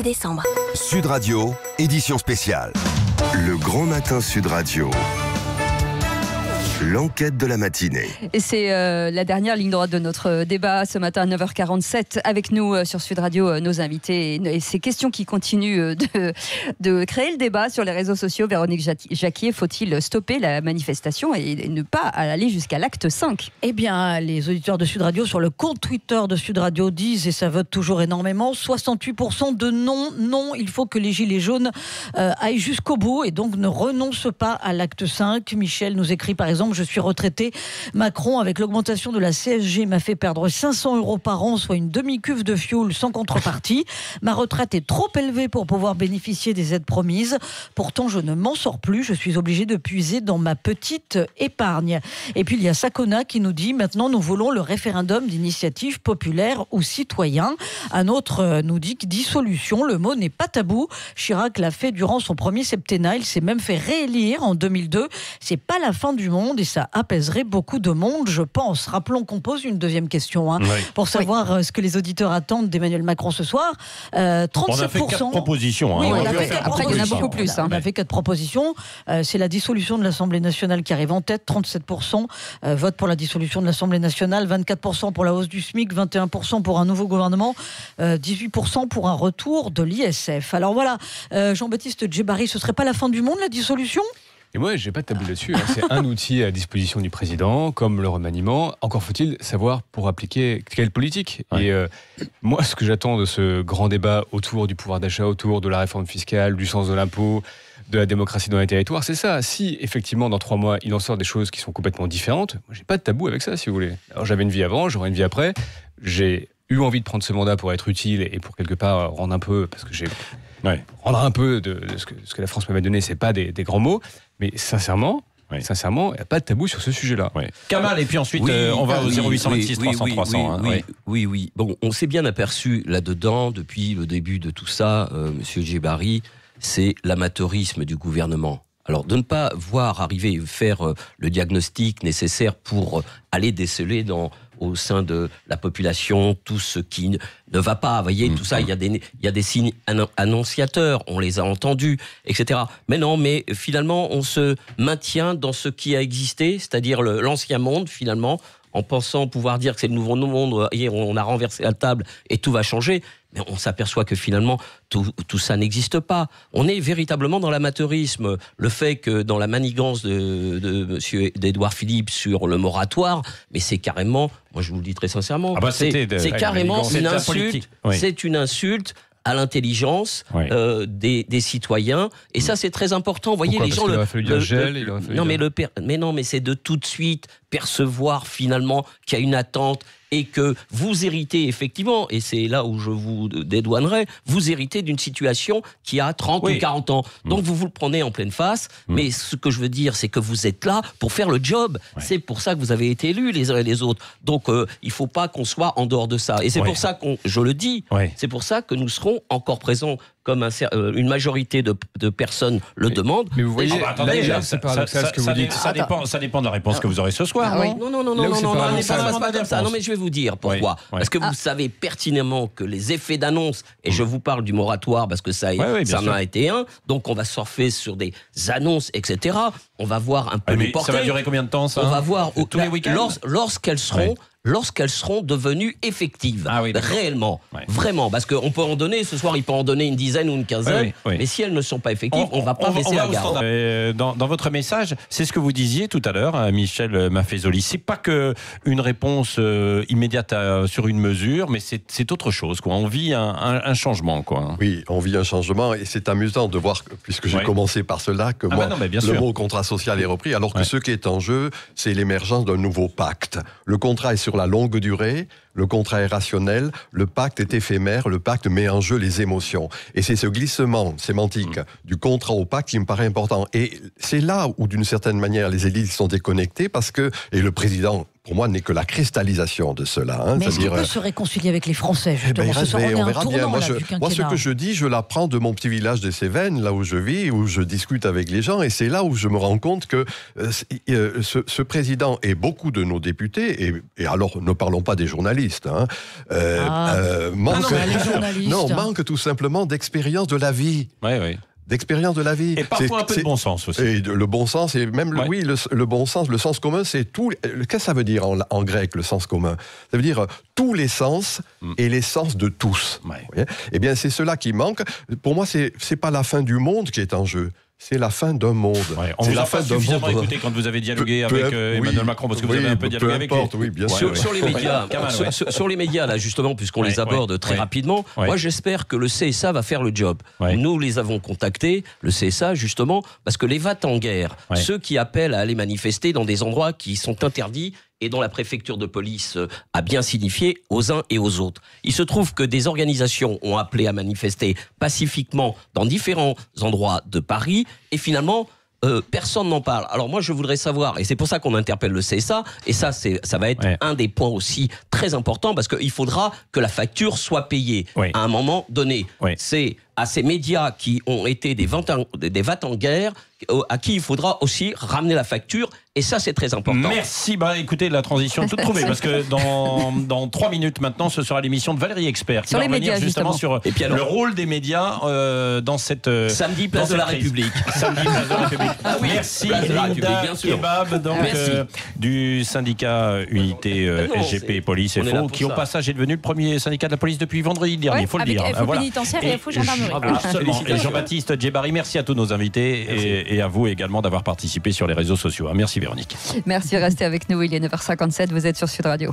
décembre. Sud Radio, édition spéciale. Le Grand Matin Sud Radio. L'enquête de la matinée. Et c'est la dernière ligne droite de notre débat ce matin à 9h47. Avec nous sur Sud Radio, nos invités et ces questions qui continuent de créer le débat sur les réseaux sociaux. Véronique Jacquier, faut-il stopper la manifestation et ne pas aller jusqu'à l'acte 5 ? Eh bien, les auditeurs de Sud Radio sur le compte Twitter de Sud Radio disent, et ça vote toujours énormément, 68% de non, il faut que les Gilets jaunes aillent jusqu'au bout et donc ne renoncent pas à l'acte 5. Michel nous écrit par exemple: je suis retraité. Macron, avec l'augmentation de la CSG, m'a fait perdre 500 € par an, soit une demi-cuve de fioul sans contrepartie. Ma retraite est trop élevée pour pouvoir bénéficier des aides promises. Pourtant, je ne m'en sors plus. Je suis obligé de puiser dans ma petite épargne. Et puis, il y a Sakona qui nous dit: maintenant, nous voulons le référendum d'initiative populaire ou citoyen. Un autre nous dit que dissolution, le mot n'est pas tabou. Chirac l'a fait durant son premier septennat. Il s'est même fait réélire en 2002. C'est pas la fin du monde et ça apaiserait beaucoup de monde, je pense. Rappelons qu'on pose une deuxième question pour savoir ce que les auditeurs attendent d'Emmanuel Macron ce soir. 37%. On a fait 4 propositions. Oui, après, il y en a beaucoup plus. On a fait 4 propositions. C'est la dissolution de l'Assemblée nationale qui arrive en tête. 37% votent pour la dissolution de l'Assemblée nationale, 24% pour la hausse du SMIC, 21% pour un nouveau gouvernement, 18% pour un retour de l'ISF. Alors voilà, Jean-Baptiste Djebari, ce serait pas la fin du monde, la dissolution ? Et moi, j'ai pas de tabou là-dessus. C'est un outil à disposition du président, comme le remaniement. Encore faut-il savoir pour appliquer quelle politique. Ouais. Et moi, ce que j'attends de ce grand débat autour du pouvoir d'achat, autour de la réforme fiscale, du sens de l'impôt, de la démocratie dans les territoires, c'est ça. Si, effectivement, dans 3 mois, il en sort des choses qui sont complètement différentes, moi, j'ai pas de tabou avec ça, si vous voulez. Alors, j'avais une vie avant, j'aurai une vie après. J'ai eu envie de prendre ce mandat pour être utile et pour quelque part rendre un peu, parce que rendre un peu de ce que la France m'avait donné, c'est pas des grands mots, mais sincèrement, il n'y a pas de tabou sur ce sujet-là. Oui. Kamal, et puis ensuite, on va au 0826 300 300. Oui. Bon, on s'est bien aperçu là-dedans, depuis le début de tout ça, Monsieur Djebari, c'est l'amateurisme du gouvernement. Alors, de ne pas voir arriver, faire le diagnostic nécessaire pour aller déceler au sein de la population tout ce qui ne va pas. Vous voyez, tout ça, il y a des signes annonciateurs, on les a entendus, etc. Mais non, mais finalement, on se maintient dans ce qui a existé, c'est-à-dire l'ancien monde, finalement, en pensant pouvoir dire que c'est le nouveau monde. Hier, on a renversé la table et tout va changer. Mais on s'aperçoit que finalement, tout ça n'existe pas. On est véritablement dans l'amateurisme. Le fait que dans la manigance d'Édouard Philippe sur le moratoire, mais c'est carrément, moi je vous le dis très sincèrement, c'est carrément une insulte. C'est une insulte à l'intelligence des citoyens, et ça c'est très important. Vous voyez, les gens mais c'est de tout de suite percevoir finalement qu'il y a une attente et que vous héritez effectivement, et c'est là où je vous dédouanerai, vous héritez d'une situation qui a 30 ou 40 ans. Donc vous le prenez en pleine face, mais ce que je veux dire, c'est que vous êtes là pour faire le job. C'est pour ça que vous avez été élus les uns et les autres. Donc il ne faut pas qu'on soit en dehors de ça. Et c'est pour ça je le dis, c'est pour ça que nous serons encore présents comme une majorité de personnes le demandent. Mais vous voyez, c'est paradoxal ce que vous dites. Ça dépend de la réponse que vous aurez ce soir. Non, mais je vais vous dire pourquoi. Parce que vous savez pertinemment que les effets d'annonce, et je vous parle du moratoire parce que ça en a été un, donc on va surfer sur des annonces, etc. On va voir un peu les portées. Ça va durer combien de temps, ça ? On va voir tous les week-ends lorsqu'elles seront devenues effectives, réellement, vraiment, parce qu'on peut en donner, ce soir il peut en donner une dizaine ou une quinzaine, mais si elles ne sont pas effectives, on ne va pas baisser la garde. Dans votre message, c'est ce que vous disiez tout à l'heure, Michel Maffezoli, c'est pas qu'une réponse immédiate sur une mesure, mais c'est autre chose, quoi. On vit un changement, quoi. Oui, on vit un changement, et c'est amusant de voir, puisque j'ai commencé par cela, que le mot contrat social est repris, alors que ce qui est en jeu, c'est l'émergence d'un nouveau pacte. Le contrat est sur la longue durée, le contrat est rationnel, le pacte est éphémère, le pacte met en jeu les émotions. Et c'est ce glissement sémantique du contrat au pacte qui me paraît important. Et c'est là où, d'une certaine manière, les élites sont déconnectées, parce que, et le président pour moi, n'est que la cristallisation de cela. Mais est-ce qu'il peut se réconcilier avec les Français, justement? On verra bien. Moi, ce que je dis, je l'apprends de mon petit village des Cévennes, là où je vis, où je discute avec les gens, et c'est là où je me rends compte que ce président et beaucoup de nos députés, et alors ne parlons pas des journalistes, manquent tout simplement d'expérience de la vie. Oui. D'expérience de la vie. Et parfois un peu de bon sens aussi. Et le bon sens, et même le bon sens, le sens commun, c'est tout. Qu'est-ce que ça veut dire en grec, le sens commun? Ça veut dire tous les sens et les sens de tous. Eh bien, c'est cela qui manque. Pour moi, c'est pas la fin du monde qui est en jeu. C'est la fin d'un monde. On vous a pas suffisamment écouté quand vous avez dialogué avec Emmanuel Macron, parce que vous avez un peu dialogué avec lui. Bien sûr. Sur les médias, sur les médias, là, justement, puisqu'on les aborde très rapidement, moi j'espère que le CSA va faire le job. Nous les avons contactés, le CSA, justement, parce que les va-t-en-guerre, ceux qui appellent à aller manifester dans des endroits qui sont interdits, et dont la préfecture de police a bien signifié aux uns et aux autres. Il se trouve que des organisations ont appelé à manifester pacifiquement dans différents endroits de Paris, et finalement, personne n'en parle. Alors moi, je voudrais savoir, et c'est pour ça qu'on interpelle le CSA, et ça va être un des points aussi très importants, parce qu'il faudra que la facture soit payée à un moment donné. C'est à ces médias qui ont été des va-t-en-guerre, à qui il faudra aussi ramener la facture, et ça c'est très important. Merci, écoutez, la transition toute trouvée, parce que dans 3 minutes maintenant, ce sera l'émission de Valérie Expert, qui va revenir justement sur le rôle des médias dans cette... Samedi, place de la République. Samedi, place de la République. Merci, Linda Kebab, donc, du syndicat Unité SGP Police FO, qui au passage est devenu le premier syndicat de la police depuis vendredi dernier, il faut le dire. Avec FO pénitentiaire et FO gendarmerie. Absolument. Et Jean-Baptiste Djebari, merci à tous nos invités et à vous également d'avoir participé sur les réseaux sociaux. Merci Véronique. Merci, restez avec nous, il est 9h57, vous êtes sur Sud Radio.